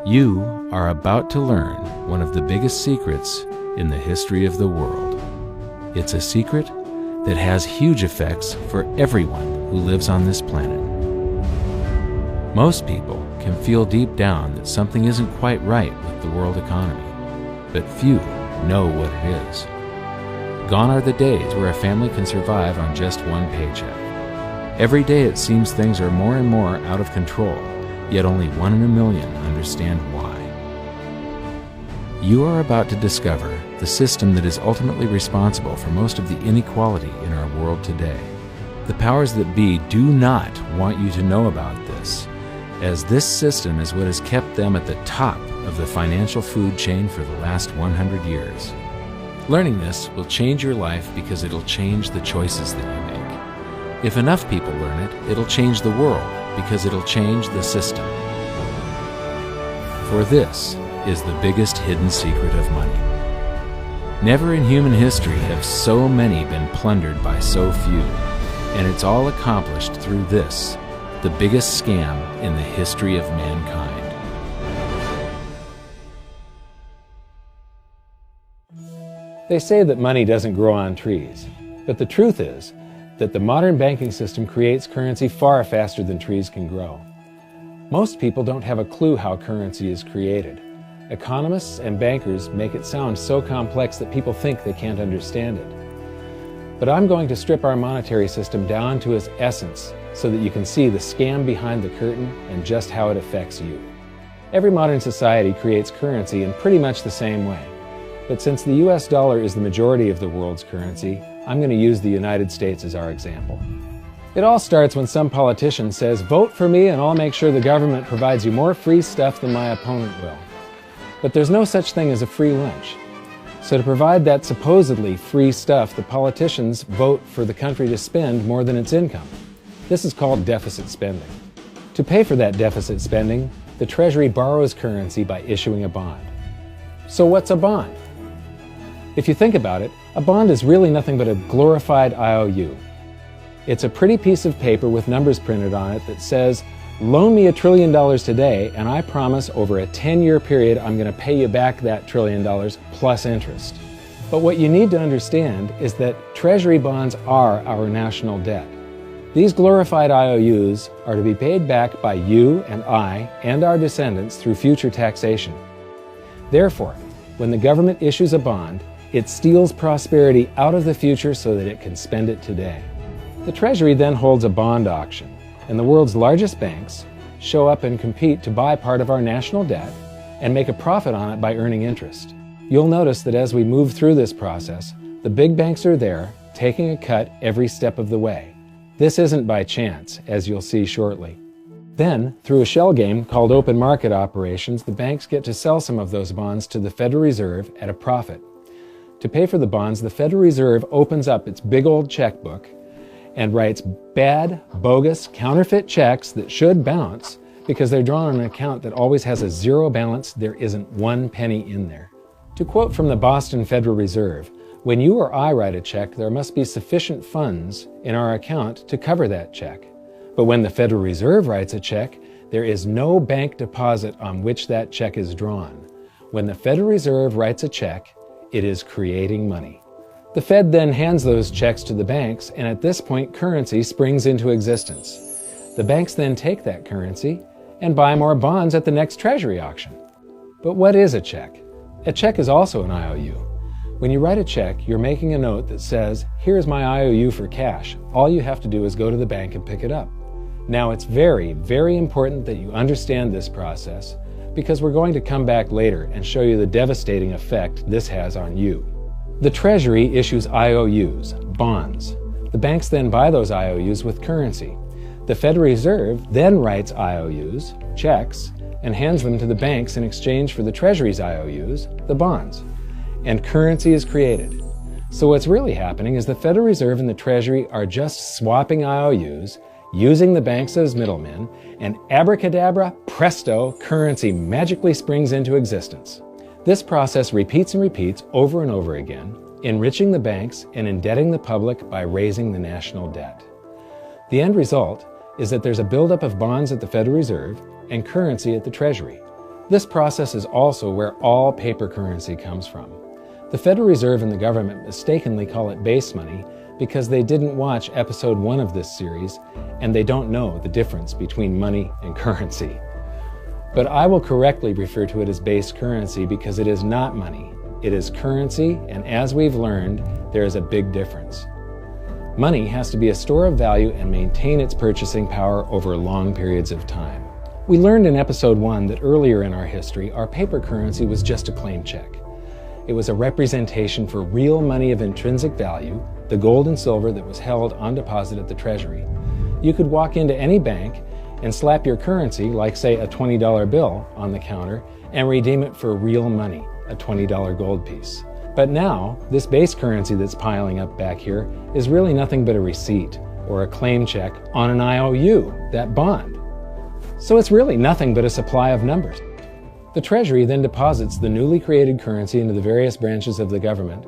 You are about to learn one of the biggest secrets in the history of the world. It's a secret that has huge effects for everyone who lives on this planet. Most people can feel deep down that something isn't quite right with the world economy, but few know what it is. Gone are the days where a family can survive on just one paycheck. Every day it seems things are more and more out of control, yet only 1 in a million understand why. You are about to discover the system that is ultimately responsible for most of the inequality in our world today. The powers that be do not want you to know about this, as this system is what has kept them at the top of the financial food chain for the last 100 years. Learning this will change your life because it'll change the choices that you make. If enough people learn it, it'll change the world because it'll change the system. For this is the biggest hidden secret of money. Never in human history have so many been plundered by so few, and it's all accomplished through this, the biggest scam in the history of mankind. They say that money doesn't grow on trees, but the truth is that the modern banking system creates currency far faster than trees can grow. Most people don't have a clue how currency is created. Economists and bankers make it sound so complex that people think they can't understand it. But I'm going to strip our monetary system down to its essence so that you can see the scam behind the curtain and just how it affects you. Every modern society creates currency in pretty much the same way. But since the US dollar is the majority of the world's currency, I'm going to use the United States as our example. It all starts when some politician says, "Vote for me and I'll make sure the government provides you more free stuff than my opponent will." But there's no such thing as a free lunch. So to provide that supposedly free stuff, the politicians vote for the country to spend more than its income. This is called deficit spending. To pay for that deficit spending, the Treasury borrows currency by issuing a bond. So what's a bond? If you think about it, a bond is really nothing but a glorified IOU. It's a pretty piece of paper with numbers printed on it that says, "Loan me $1 trillion today, and I promise over a 10-year period I'm going to pay you back that $1 trillion plus interest." But what you need to understand is that Treasury bonds are our national debt. These glorified IOUs are to be paid back by you and I and our descendants through future taxation. Therefore, when the government issues a bond, it steals prosperity out of the future so that it can spend it today. The Treasury then holds a bond auction, and the world's largest banks show up and compete to buy part of our national debt and make a profit on it by earning interest. You'll notice that as we move through this process, the big banks are there, taking a cut every step of the way. This isn't by chance, as you'll see shortly. Then, through a shell game called open market operations, the banks get to sell some of those bonds to the Federal Reserve at a profit. To pay for the bonds, the Federal Reserve opens up its big old checkbook and writes bad, bogus, counterfeit checks that should bounce because they're drawn on an account that always has a zero balance. There isn't 1 penny in there. To quote from the Boston Federal Reserve, "When you or I write a check, there must be sufficient funds in our account to cover that check. But when the Federal Reserve writes a check, there is no bank deposit on which that check is drawn. When the Federal Reserve writes a check, it is creating money." The Fed then hands those checks to the banks, and at this point, currency springs into existence. The banks then take that currency and buy more bonds at the next Treasury auction. But what is a check? A check is also an IOU. When you write a check, you're making a note that says, "Here's my IOU for cash. All you have to do is go to the bank and pick it up." Now, it's very, very important that you understand this process because we're going to come back later and show you the devastating effect this has on you. The Treasury issues IOUs, bonds. The banks then buy those IOUs with currency. The Federal Reserve then writes IOUs, checks, and hands them to the banks in exchange for the Treasury's IOUs, the bonds. And currency is created. So what's really happening is the Federal Reserve and the Treasury are just swapping IOUs, using the banks as middlemen, and abracadabra, presto, currency magically springs into existence. This process repeats and repeats over and over again, enriching the banks and indebting the public by raising the national debt. The end result is that there's a buildup of bonds at the Federal Reserve and currency at the Treasury. This process is also where all paper currency comes from. The Federal Reserve and the government mistakenly call it base money because they didn't watch episode 1 of this series and they don't know the difference between money and currency. But I will correctly refer to it as base currency because it is not money. It is currency, and as we've learned, there is a big difference. Money has to be a store of value and maintain its purchasing power over long periods of time. We learned in episode 1 that earlier in our history, our paper currency was just a claim check. It was a representation for real money of intrinsic value, the gold and silver that was held on deposit at the Treasury. You could walk into any bank and slap your currency, like say a $20 bill, on the counter and redeem it for real money, a $20 gold piece. But now, this base currency that's piling up back here is really nothing but a receipt or a claim check on an IOU, that bond. So it's really nothing but a supply of numbers. The Treasury then deposits the newly created currency into the various branches of the government,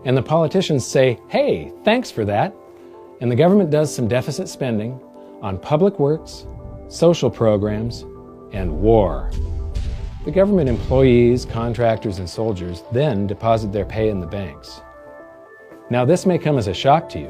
and the politicians say, "Hey, thanks for that." And the government does some deficit spending on public works, social programs, and war. The government employees, contractors, and soldiers then deposit their pay in the banks. Now, this may come as a shock to you,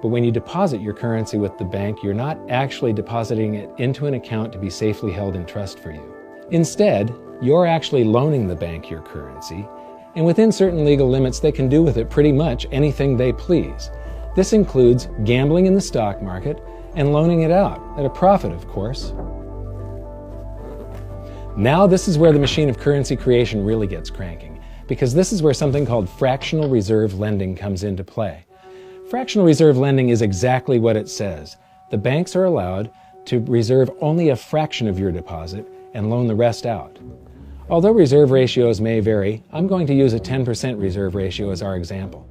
but when you deposit your currency with the bank, you're not actually depositing it into an account to be safely held in trust for you. Instead, you're actually loaning the bank your currency, and within certain legal limits, they can do with it pretty much anything they please. This includes gambling in the stock market and loaning it out, at a profit, of course. Now this is where the machine of currency creation really gets cranking, because this is where something called fractional reserve lending comes into play. Fractional reserve lending is exactly what it says. The banks are allowed to reserve only a fraction of your deposit and loan the rest out. Although reserve ratios may vary, I'm going to use a 10% reserve ratio as our example.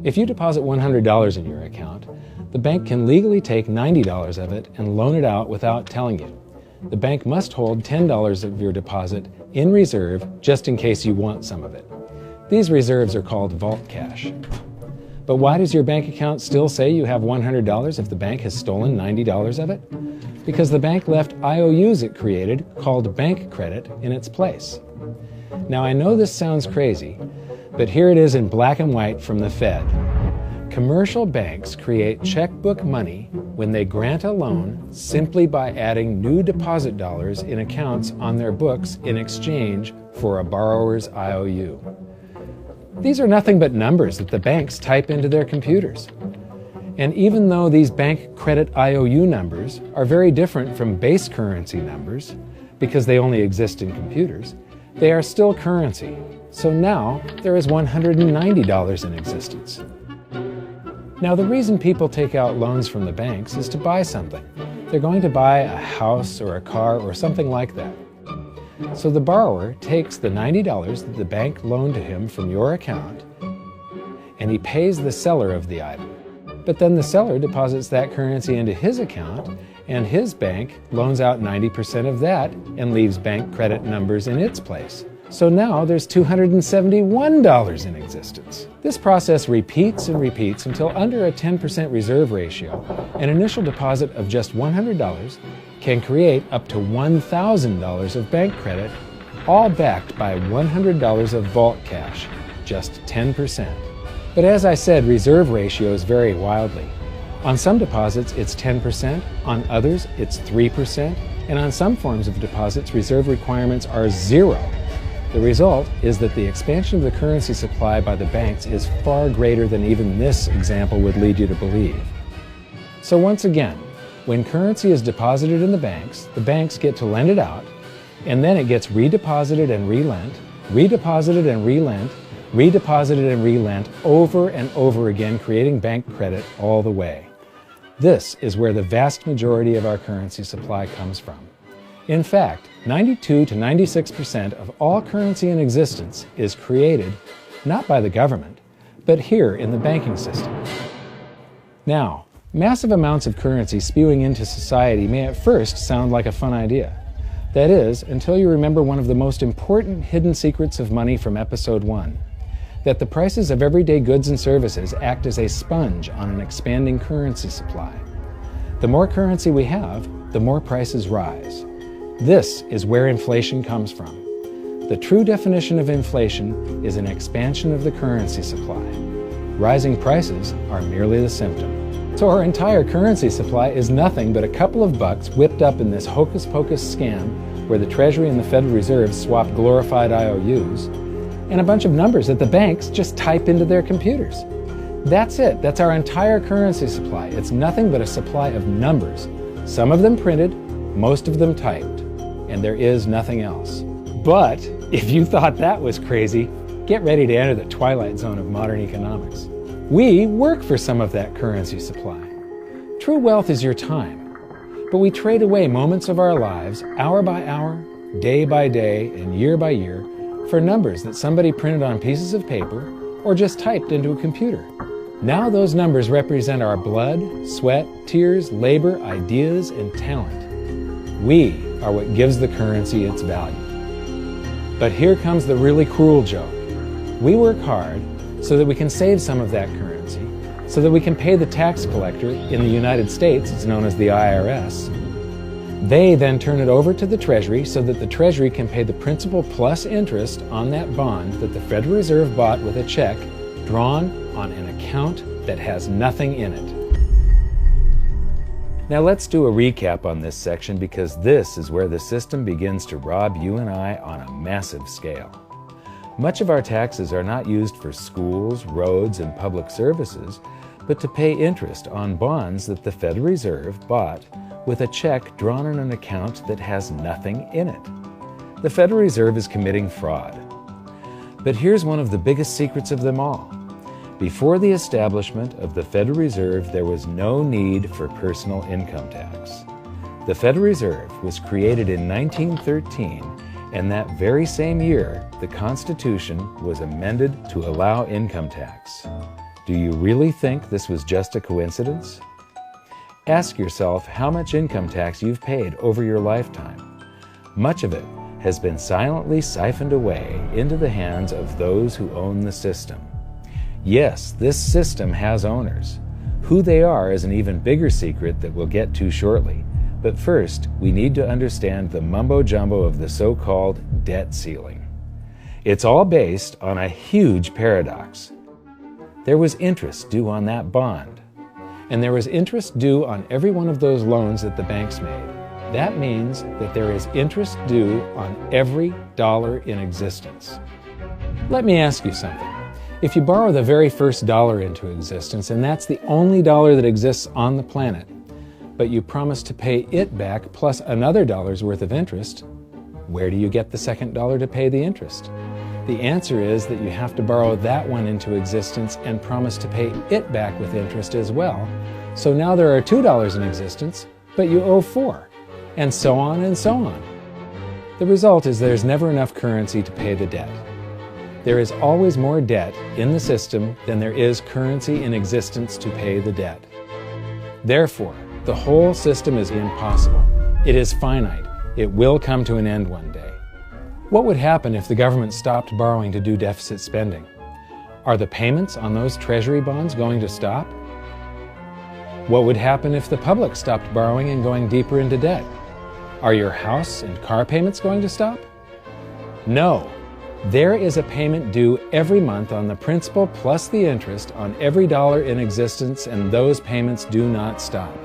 If you deposit $100 in your account, the bank can legally take $90 of it and loan it out without telling you. The bank must hold $10 of your deposit in reserve just in case you want some of it. These reserves are called vault cash. But why does your bank account still say you have $100 if the bank has stolen $90 of it? Because the bank left IOUs it created, called bank credit, in its place. Now I know this sounds crazy, but here it is in black and white from the Fed. Commercial banks create checkbook money when they grant a loan simply by adding new deposit dollars in accounts on their books in exchange for a borrower's IOU. These are nothing but numbers that the banks type into their computers. And even though these bank credit IOU numbers are very different from base currency numbers, because they only exist in computers, they are still currency. So now there is $190 in existence. Now the reason people take out loans from the banks is to buy something. They're going to buy a house or a car or something like that. So the borrower takes the $90 that the bank loaned to him from your account and he pays the seller of the item. But then the seller deposits that currency into his account and his bank loans out 90% of that and leaves bank credit numbers in its place. So now there's $271 in existence. This process repeats and repeats until under a 10% reserve ratio, an initial deposit of just $100 can create up to $1,000 of bank credit, all backed by $100 of vault cash, just 10%. But as I said, reserve ratios vary wildly. On some deposits, it's 10%, on others, it's 3%, and on some forms of deposits, reserve requirements are 0. The result is that the expansion of the currency supply by the banks is far greater than even this example would lead you to believe. So once again, when currency is deposited in the banks get to lend it out, and then it gets redeposited and relent, redeposited and relent, redeposited and relent over and over again, creating bank credit all the way. This is where the vast majority of our currency supply comes from. In fact, 92 to 96% of all currency in existence is created not by the government, but here in the banking system. Now, massive amounts of currency spewing into society may at first sound like a fun idea. That is, until you remember one of the most important hidden secrets of money from episode 1, that the prices of everyday goods and services act as a sponge on an expanding currency supply. The more currency we have, the more prices rise. This is where inflation comes from. The true definition of inflation is an expansion of the currency supply. Rising prices are merely the symptom. So our entire currency supply is nothing but a couple of bucks whipped up in this hocus-pocus scam where the Treasury and the Federal Reserve swap glorified IOUs, and a bunch of numbers that the banks just type into their computers. That's it. That's our entire currency supply. It's nothing but a supply of numbers. Some of them printed, most of them typed, and there is nothing else. But if you thought that was crazy, get ready to enter the twilight zone of modern economics. We work for some of that currency supply. True wealth is your time, but we trade away moments of our lives, hour by hour, day by day, and year by year, for numbers that somebody printed on pieces of paper or just typed into a computer. Now those numbers represent our blood, sweat, tears, labor, ideas, and talent. We are what gives the currency its value. But here comes the really cruel joke. We work hard so that we can save some of that currency, so that we can pay the tax collector. In the United States, it's known as the IRS. They then turn it over to the Treasury so that the Treasury can pay the principal plus interest on that bond that the Federal Reserve bought with a check drawn on an account that has nothing in it. Now let's do a recap on this section, because this is where the system begins to rob you and I on a massive scale. Much of our taxes are not used for schools, roads, and public services, but to pay interest on bonds that the Federal Reserve bought with a check drawn on an account that has nothing in it. The Federal Reserve is committing fraud. But here's one of the biggest secrets of them all. Before the establishment of the Federal Reserve, there was no need for personal income tax. The Federal Reserve was created in 1913, and that very same year, the Constitution was amended to allow income tax. Do you really think this was just a coincidence? Ask yourself how much income tax you've paid over your lifetime. Much of it has been silently siphoned away into the hands of those who own the system. Yes, this system has owners. Who they are is an even bigger secret that we'll get to shortly. But first, we need to understand the mumbo-jumbo of the so-called debt ceiling. It's all based on a huge paradox. There was interest due on that bond, and there was interest due on every one of those loans that the banks made. That means that there is interest due on every dollar in existence. Let me ask you something. If you borrow the very first dollar into existence, and that's the only dollar that exists on the planet, but you promise to pay it back plus another dollar's worth of interest, where do you get the second dollar to pay the interest? The answer is that you have to borrow that one into existence and promise to pay it back with interest as well. So now there are $2 in existence, but you owe $4, and so on and so on. The result is there's never enough currency to pay the debt. There is always more debt in the system than there is currency in existence to pay the debt. Therefore, the whole system is impossible. It is finite. It will come to an end one day. What would happen if the government stopped borrowing to do deficit spending? Are the payments on those treasury bonds going to stop? What would happen if the public stopped borrowing and going deeper into debt? Are your house and car payments going to stop? No. There is a payment due every month on the principal plus the interest on every dollar in existence, and those payments do not stop.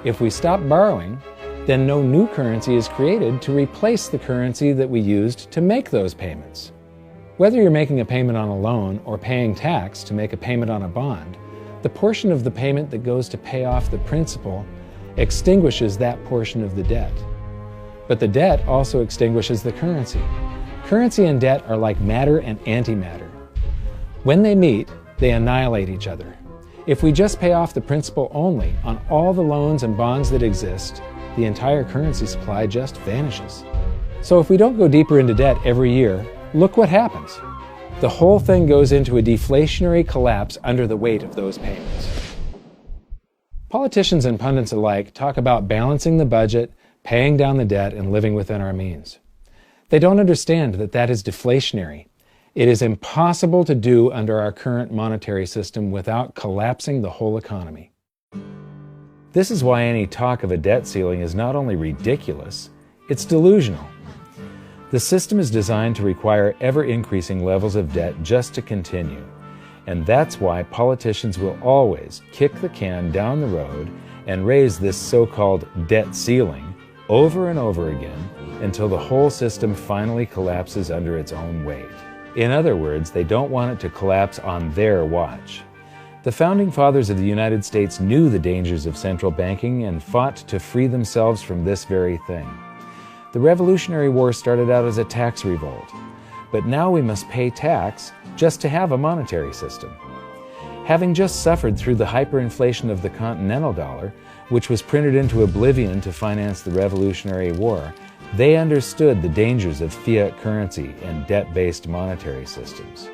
If we stop borrowing, then no new currency is created to replace the currency that we used to make those payments. Whether you're making a payment on a loan or paying tax to make a payment on a bond, the portion of the payment that goes to pay off the principal extinguishes that portion of the debt. But the debt also extinguishes the currency. Currency and debt are like matter and antimatter. When they meet, they annihilate each other. If we just pay off the principal only on all the loans and bonds that exist, the entire currency supply just vanishes. So if we don't go deeper into debt every year, look what happens. The whole thing goes into a deflationary collapse under the weight of those payments. Politicians and pundits alike talk about balancing the budget, paying down the debt, and living within our means. They don't understand that that is deflationary. It is impossible to do under our current monetary system without collapsing the whole economy. This is why any talk of a debt ceiling is not only ridiculous, it's delusional. The system is designed to require ever-increasing levels of debt just to continue. And that's why politicians will always kick the can down the road and raise this so-called debt ceiling over and over again until the whole system finally collapses under its own weight. In other words, they don't want it to collapse on their watch. The Founding Fathers of the United States knew the dangers of central banking and fought to free themselves from this very thing. The Revolutionary War started out as a tax revolt, but now we must pay tax just to have a monetary system. Having just suffered through the hyperinflation of the continental dollar, which was printed into oblivion to finance the Revolutionary War, they understood the dangers of fiat currency and debt-based monetary systems.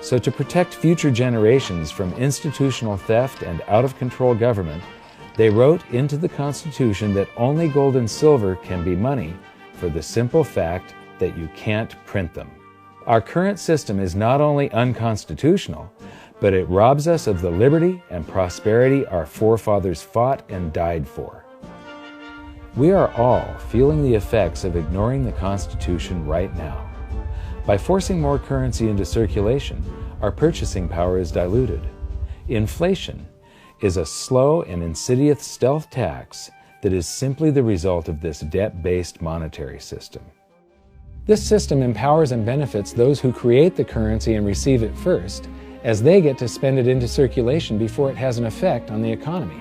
So to protect future generations from institutional theft and out-of-control government, they wrote into the Constitution that only gold and silver can be money for the simple fact that you can't print them. Our current system is not only unconstitutional, but it robs us of the liberty and prosperity our forefathers fought and died for. We are all feeling the effects of ignoring the Constitution right now. By forcing more currency into circulation, our purchasing power is diluted. Inflation is a slow and insidious stealth tax that is simply the result of this debt-based monetary system. This system empowers and benefits those who create the currency and receive it first, as they get to spend it into circulation before it has an effect on the economy.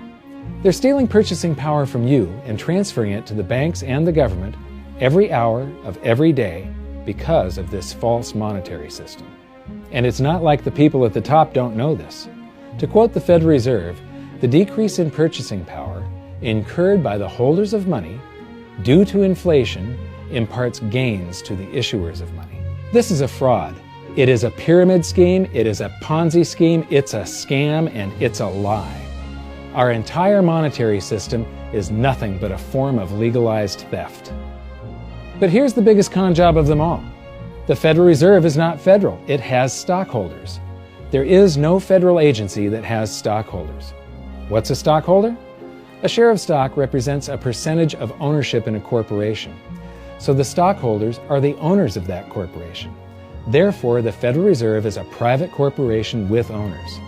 They're stealing purchasing power from you and transferring it to the banks and the government every hour of every day because of this false monetary system. And it's not like the people at the top don't know this. To quote the Federal Reserve, the decrease in purchasing power incurred by the holders of money due to inflation imparts gains to the issuers of money. This is a fraud. It is a pyramid scheme, it is a Ponzi scheme, it's a scam, and it's a lie. Our entire monetary system is nothing but a form of legalized theft. But here's the biggest con job of them all. The Federal Reserve is not federal, it has stockholders. There is no federal agency that has stockholders. What's a stockholder? A share of stock represents a percentage of ownership in a corporation. So the stockholders are the owners of that corporation. Therefore, the Federal Reserve is a private corporation with owners.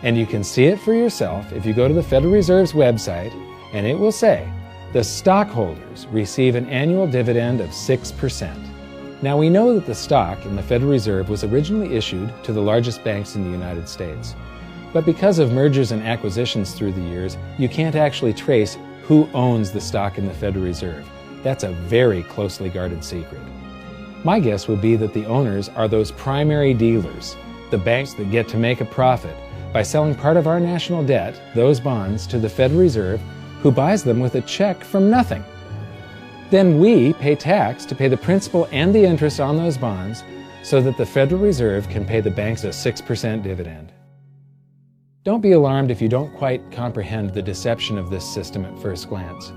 And you can see it for yourself if you go to the Federal Reserve's website, and it will say, the stockholders receive an annual dividend of 6%. Now we know that the stock in the Federal Reserve was originally issued to the largest banks in the United States. But because of mergers and acquisitions through the years, you can't actually trace who owns the stock in the Federal Reserve. That's a very closely guarded secret. My guess would be that the owners are those primary dealers, the banks that get to make a profit by selling part of our national debt, those bonds, to the Federal Reserve, who buys them with a check from nothing. Then we pay tax to pay the principal and the interest on those bonds so that the Federal Reserve can pay the banks a 6% dividend. Don't be alarmed if you don't quite comprehend the deception of this system at first glance.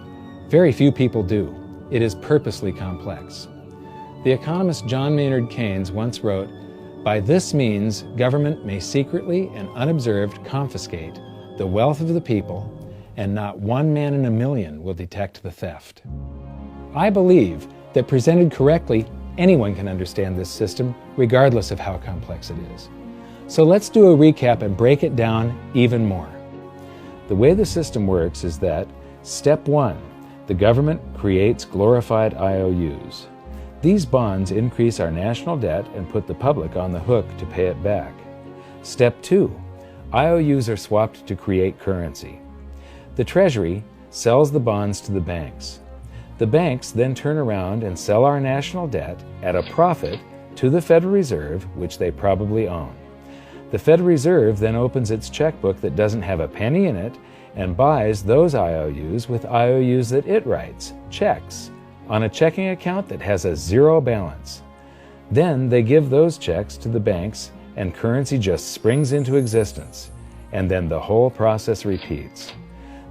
Very few people do. It is purposely complex. The economist John Maynard Keynes once wrote, "By this means, government may secretly and unobserved confiscate the wealth of the people, and not one man in a million will detect the theft." I believe that presented correctly, anyone can understand this system, regardless of how complex it is. So let's do a recap and break it down even more. The way the system works is that, step 1, the government creates glorified IOUs. These bonds increase our national debt and put the public on the hook to pay it back. Step 2, IOUs are swapped to create currency. The Treasury sells the bonds to the banks. The banks then turn around and sell our national debt at a profit to the Federal Reserve, which they probably own. The Federal Reserve then opens its checkbook that doesn't have a penny in it and buys those IOUs with IOUs that it writes, checks, on a checking account that has a zero balance. Then they give those checks to the banks and currency just springs into existence, and then the whole process repeats.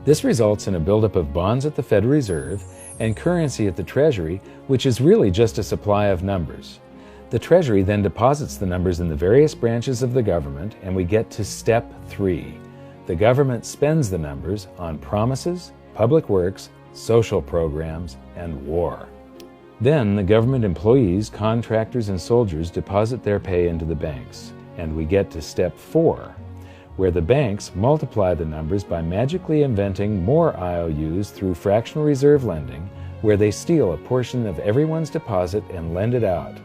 This results in a buildup of bonds at the Federal Reserve and currency at the Treasury, which is really just a supply of numbers. The Treasury then deposits the numbers in the various branches of the government, and we get to step 3. The government spends the numbers on promises, public works, social programs, and war. Then the government employees, contractors, and soldiers deposit their pay into the banks. And we get to step 4, where the banks multiply the numbers by magically inventing more IOUs through fractional reserve lending, where they steal a portion of everyone's deposit and lend it out.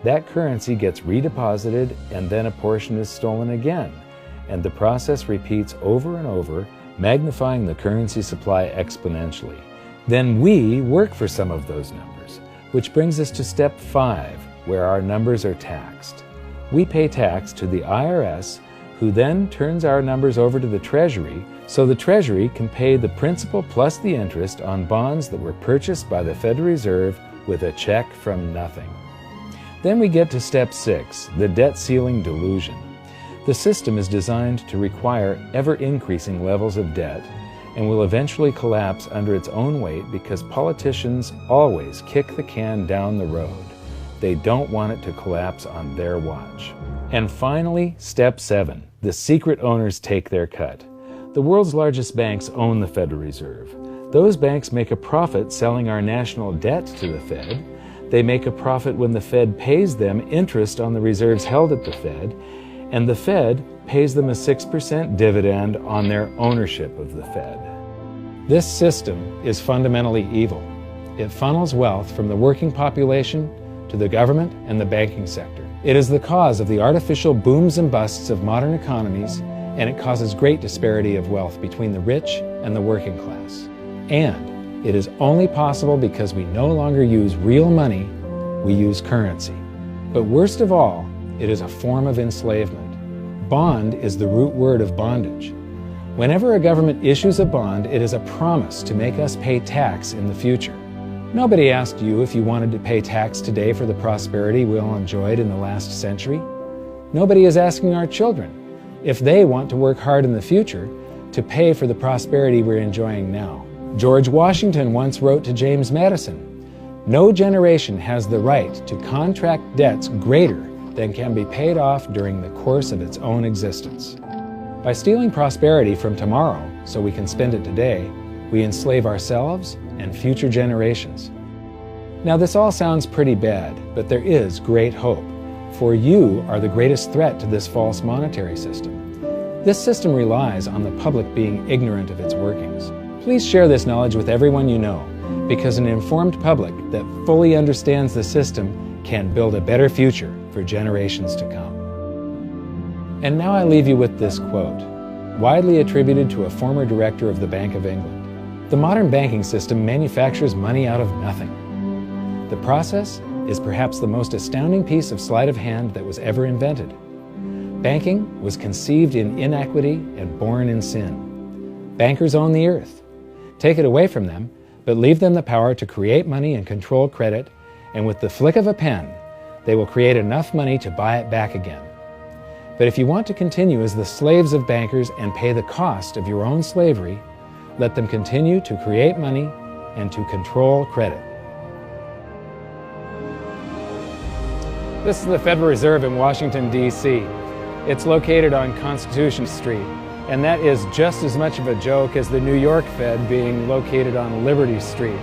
That currency gets redeposited, and then a portion is stolen again. And the process repeats over and over, magnifying the currency supply exponentially. Then we work for some of those numbers, which brings us to step 5, where our numbers are taxed. We pay tax to the IRS, who then turns our numbers over to the Treasury, so the Treasury can pay the principal plus the interest on bonds that were purchased by the Federal Reserve with a check from nothing. Then we get to step 6, the debt ceiling delusion. The system is designed to require ever-increasing levels of debt and will eventually collapse under its own weight because politicians always kick the can down the road. They don't want it to collapse on their watch. And finally, step 7, the secret owners take their cut. The world's largest banks own the Federal Reserve. Those banks make a profit selling our national debt to the Fed. They make a profit when the Fed pays them interest on the reserves held at the Fed, and the Fed pays them a 6% dividend on their ownership of the Fed. This system is fundamentally evil. It funnels wealth from the working population to the government and the banking sector. It is the cause of the artificial booms and busts of modern economies, and it causes great disparity of wealth between the rich and the working class. And it is only possible because we no longer use real money, we use currency. But worst of all, it is a form of enslavement. Bond is the root word of bondage. Whenever a government issues a bond, it is a promise to make us pay tax in the future. Nobody asked you if you wanted to pay tax today for the prosperity we all enjoyed in the last century. Nobody is asking our children if they want to work hard in the future to pay for the prosperity we're enjoying now. George Washington once wrote to James Madison, "No generation has the right to contract debts greater than can be paid off during the course of its own existence." By stealing prosperity from tomorrow so we can spend it today, we enslave ourselves and future generations. Now this all sounds pretty bad, but there is great hope, for you are the greatest threat to this false monetary system. This system relies on the public being ignorant of its workings. Please share this knowledge with everyone you know, because an informed public that fully understands the system can build a better future for generations to come. And now I leave you with this quote, widely attributed to a former director of the Bank of England. The modern banking system manufactures money out of nothing. The process is perhaps the most astounding piece of sleight of hand that was ever invented. Banking was conceived in inequity and born in sin. Bankers own the earth. Take it away from them, but leave them the power to create money and control credit, and with the flick of a pen, they will create enough money to buy it back again. But if you want to continue as the slaves of bankers and pay the cost of your own slavery, let them continue to create money and to control credit. This is the Federal Reserve in Washington, D.C. It's located on Constitution Street, and that is just as much of a joke as the New York Fed being located on Liberty Street.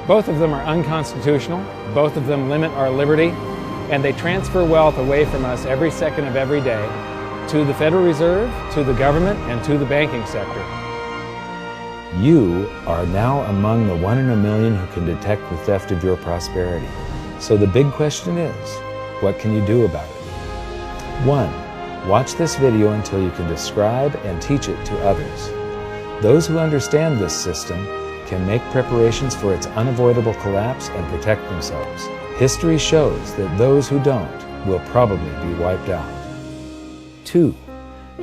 Both of them are unconstitutional, both of them limit our liberty, and they transfer wealth away from us every second of every day to the Federal Reserve, to the government, and to the banking sector. You are now among the 1 in a million who can detect the theft of your prosperity. So the big question is, what can you do about it? 1. Watch this video until you can describe and teach it to others. Those who understand this system can make preparations for its unavoidable collapse and protect themselves. History shows that those who don't will probably be wiped out. 2.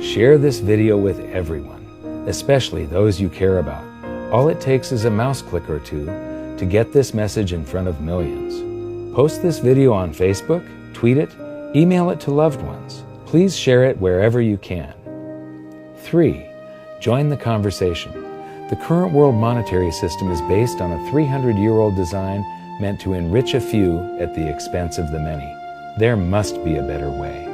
Share this video with everyone, especially those you care about. All it takes is a mouse click or two to get this message in front of millions. Post this video on Facebook, tweet it, email it to loved ones. Please share it wherever you can. 3. Join the conversation. The current world monetary system is based on a 300-year-old design meant to enrich a few at the expense of the many. There must be a better way.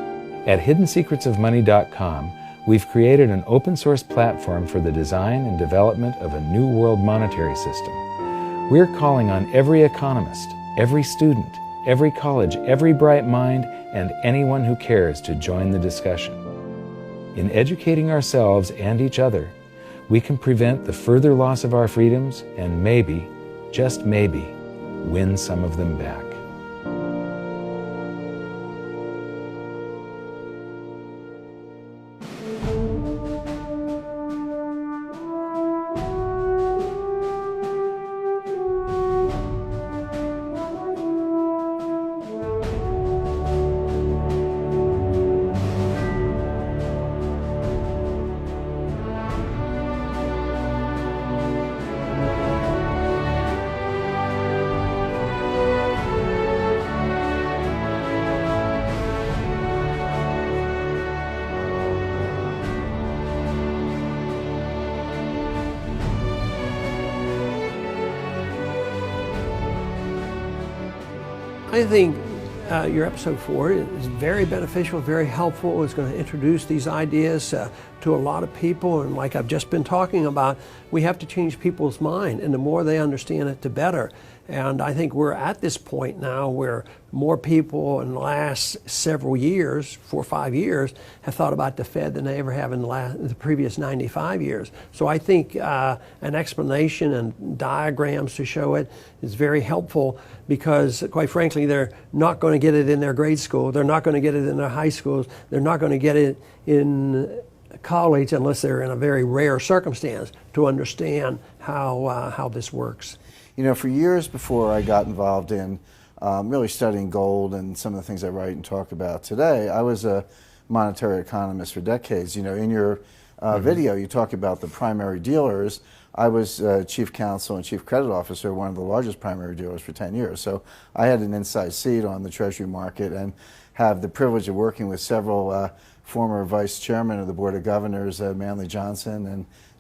At hiddensecretsofmoney.com, we've created an open-source platform for the design and development of a new world monetary system. We're calling on every economist, every student, every college, every bright mind, and anyone who cares to join the discussion. In educating ourselves and each other, we can prevent the further loss of our freedoms and maybe, just maybe, win some of them back. I think your episode 4 is very beneficial, very helpful. It's going to introduce these ideas to a lot of people, and like I've just been talking about, we have to change people's mind, and the more they understand it, the better. And I think we're at this point now where more people in the last several years, 4 or 5 years, have thought about the Fed than they ever have in the previous 95 years. So I think an explanation and diagrams to show it is very helpful, because quite frankly, they're not going to get it in their grade school. They're not going to get it in their high schools. They're not going to get it in college unless they're in a very rare circumstance to understand how this works. You know, for years before I got involved in really studying gold and some of the things I write and talk about today, I was a monetary economist for decades. You know, in your video, you talk about the primary dealers. I was chief counsel and chief credit officer, one of the largest primary dealers for 10 years. So I had an inside seat on the Treasury market and have the privilege of working with several former vice chairmen of the Board of Governors, Manley Johnson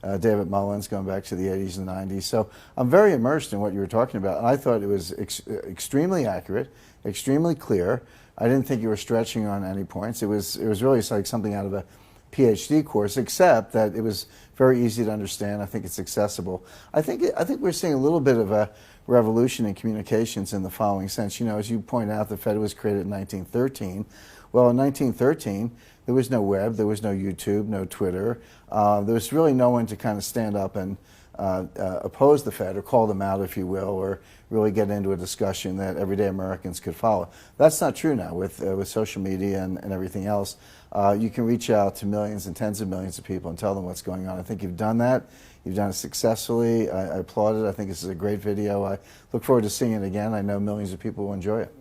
and David Mullins, going back to the 80s and 90s. So I'm very immersed in what you were talking about. And I thought it was extremely accurate, extremely clear. I didn't think you were stretching on any points. It was really like something out of a PhD course, except that it was very easy to understand. I think it's accessible. I think we're seeing a little bit of a revolution in communications in the following sense. You know, as you point out, the Fed was created in 1913. Well, in 1913, there was no web, there was no YouTube, no Twitter. There was really no one to kind of stand up and oppose the Fed or call them out, if you will, or really get into a discussion that everyday Americans could follow. That's not true now with social media and everything else. You can reach out to millions and tens of millions of people and tell them what's going on. I think you've done that. You've done it successfully. I applaud it. I think this is a great video. I look forward to seeing it again. I know millions of people will enjoy it.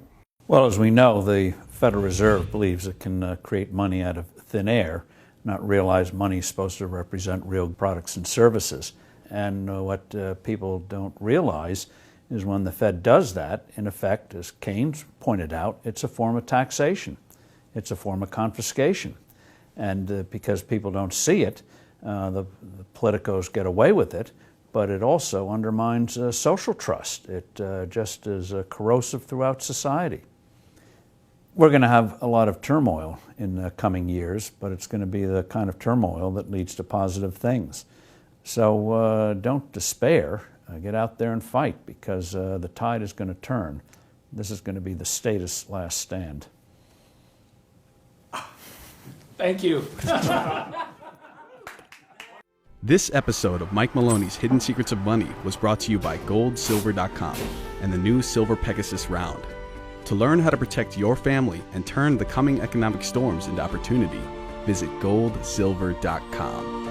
Well, as we know, the Federal Reserve believes it can create money out of thin air, not realize money is supposed to represent real products and services. And what people don't realize is when the Fed does that, in effect, as Keynes pointed out, it's a form of taxation. It's a form of confiscation. And because people don't see it, the politicos get away with it, but it also undermines social trust. It just is corrosive throughout society. We're going to have a lot of turmoil in the coming years, but it's going to be the kind of turmoil that leads to positive things. So don't despair. Get out there and fight, because the tide is going to turn. This is going to be the status last stand. Thank you. This episode of Mike Maloney's Hidden Secrets of Money was brought to you by GoldSilver.com and the new Silver Pegasus Round. To learn how to protect your family and turn the coming economic storms into opportunity, visit GoldSilver.com.